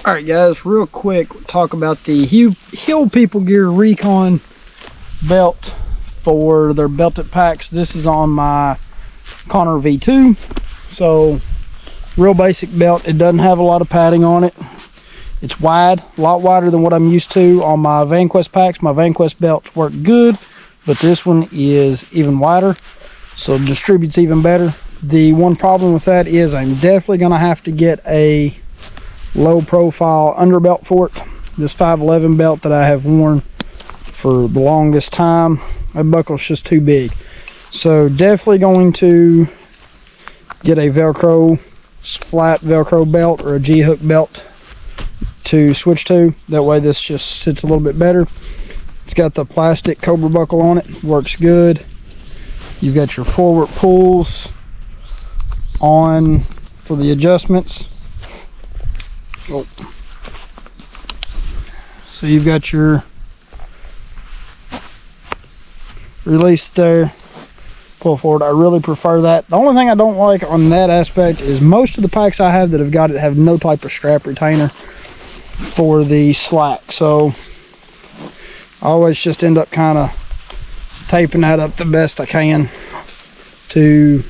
All right, guys, real quick, talk about the Hill People Gear Recon belt for their belted packs. This is on my Connor V2. So, real basic belt. It doesn't have a lot of padding on it. It's wide, a lot wider than what I'm used to on my VanQuest packs. My VanQuest belts work good, but this one is even wider, so it distributes even better. The one problem with that is I'm definitely going to have to get a low profile underbelt for it. This 511 belt that I have worn for the longest time, my buckle's just too big. So definitely going to get a Velcro, flat Velcro belt or a G-hook belt to switch to. That way this just sits a little bit better. It's got the plastic Cobra buckle on it, works good. You've got your forward pulls on for the adjustments. Oh. So you've got your release there, pull forward. I really prefer that. The only thing I don't like on that aspect is most of the packs I have that have got it have no type of strap retainer for the slack, so I always just end up kind of taping that up the best I can to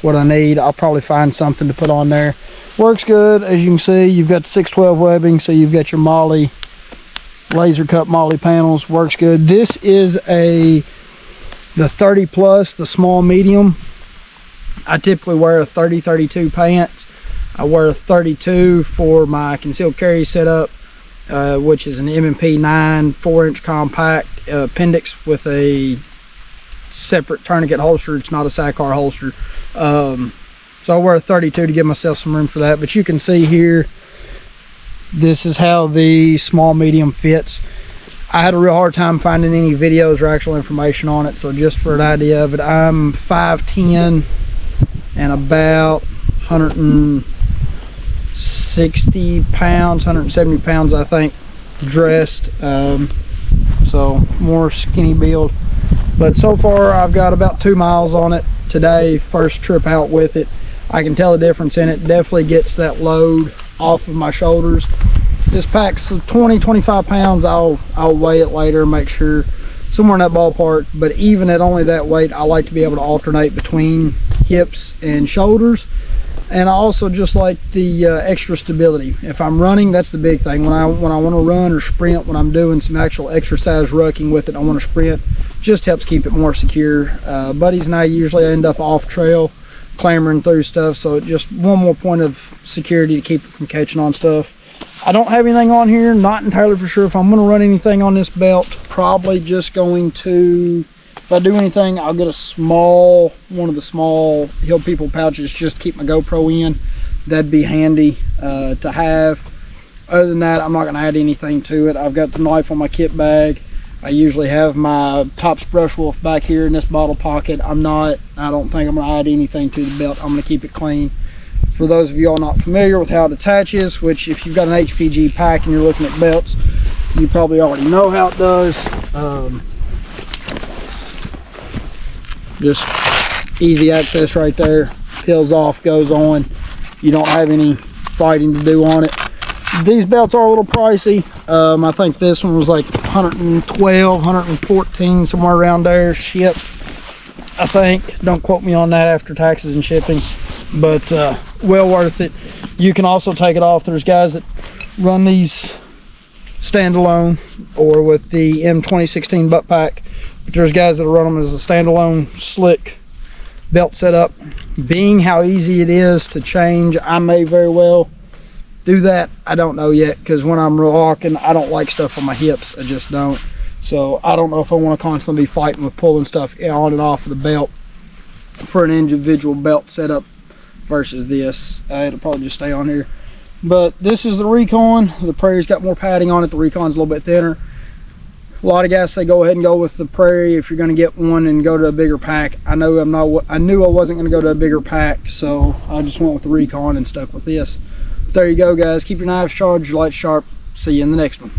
what I need. I'll probably find something to put on there. Works good. As you can see, you've got 612 webbing, so you've got your Molle laser cut Molle panels. Works good. This is the 30 plus, the small medium. I typically wear a 30-32 pants. I wear a 32 for my concealed carry setup, which is an M&P 9 4-inch compact appendix with a separate tourniquet holster. It's not a sidecar holster. So I wear a 32 to give myself some room for that. But you can see here, this is how the small medium fits. I had a real hard time finding any videos or actual information on it, so just for an idea of it, I'm 5'10" and about 160 pounds, 170 pounds I think, dressed. So more skinny build. But so far I've got about 2 miles on it today, first trip out with it. I can tell the difference in it. Definitely gets that load off of my shoulders. This pack's 20-25 pounds. I'll weigh it later, make sure somewhere in that ballpark. But even at only that weight, I like to be able to alternate between hips and shoulders. And I also just like the extra stability. If I'm running, that's the big thing. When I want to run or sprint, when I'm doing some actual exercise rucking with it, I want to sprint, just helps keep it more secure. Buddies and I usually end up off trail, clambering through stuff, so just one more point of security to keep it from catching on stuff. I don't have anything on here, not entirely for sure if I'm going to run anything on this belt. Probably just going to, if I do anything, I'll get one of the small Hill People pouches just to keep my GoPro in. That'd be handy to have. Other than that, I'm not going to add anything to it. I've got the knife on my kit bag. I usually have my Tops Brush Wolf back here in this bottle pocket. I don't think I'm going to add anything to the belt. I'm going to keep it clean. For those of you all not familiar with how it attaches, which if you've got an HPG pack and you're looking at belts, you probably already know how it does. Just easy access right there. Peels off, goes on. You don't have any fighting to do on it. These belts are a little pricey. I think this one was like 112, 114, somewhere around there, shipped, I think. Don't quote me on that after taxes and shipping, but well worth it. You can also take it off. There's guys that run these standalone or with the M2016 butt pack, but there's guys that run them as a standalone slick belt setup. Being how easy it is to change, I may very well do that. I don't know yet, because when I'm walking, I don't like stuff on my hips. I just don't. So I don't know if I want to constantly be fighting with pulling stuff on and off of the belt for an individual belt setup versus this. It'll probably just stay on here. But this is the Recon. The Prairie's got more padding on it. The Recon's a little bit thinner. A lot of guys say go ahead and go with the Prairie if you're going to get one and go to a bigger pack. I knew I wasn't going to go to a bigger pack, so I just went with the Recon and stuck with this. There you go, guys. Keep your knives charged, your lights sharp. See you in the next one.